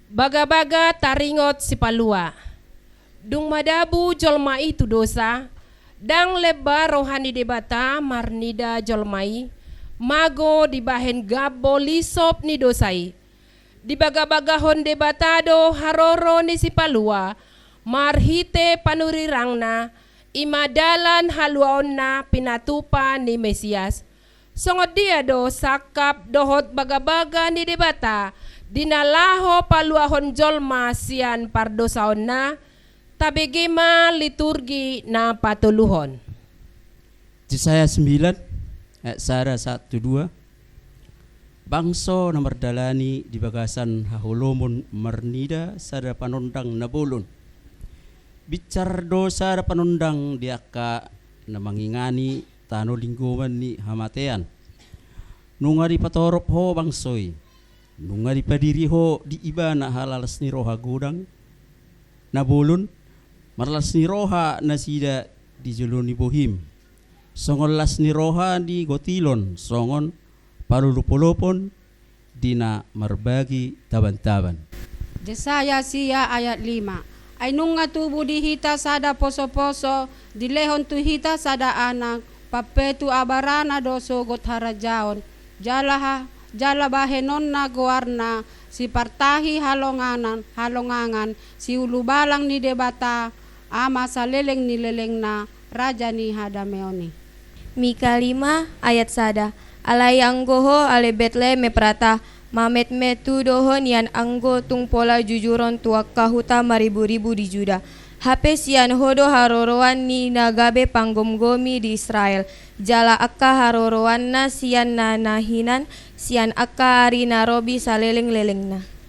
Baga-baga taringot si palua. Dung madabu jolmai tu dosa. Dang leba rohani debata marnida jolmai. Mago dibahen gabo lisop ni dosai. Di baga-bagahon debatado haroro ni si palua. Marhite panurirangna. Imadalan haluaon na pinatupa ni Mesias. Songod dia do sakap dohot baga-baga ni debata. Dinalaho paluahon jolma sian pardosaon na tabegema liturgi na patuluhon. Yesaya 9 ayat Sara 1-2. Bangso na mardalani di bagasan hahulomon marnida sada panondang nabulon. Bicar dosa da panondang diaka na mangingani tano lingguman ni hamatean. Nunga di patorop ho bangsoy. Nunga di padiri ho di iba na halalas ni roha gudang nabulun marlas ni roha na sida di julun ni bohim songon las ni roha di gotilon songon palulupolopon dina marbagi taban-taban. Yesaya siya ayat 5. Ay nunga tubo di hita sada poso-poso dilehon tu hita sada anak papetu abarana doso got harajaon jala bahenon na goarna si partahi halongangan si ulubalang ni debata ama sa leleng ni leleng na raja ni hadameoni. Mika 5 ayat sada. Alay anggoho ale Betlehem prata mamet metu doho nian anggo tung pola jujuron tuak kahuta maribu-ribu di Juda. Hape sian hodo haroroan ni nagabe panggomgomi di Israel. Jala akka haroroan na sian na nahinan sian akka ari narobi saleleng-leleng na.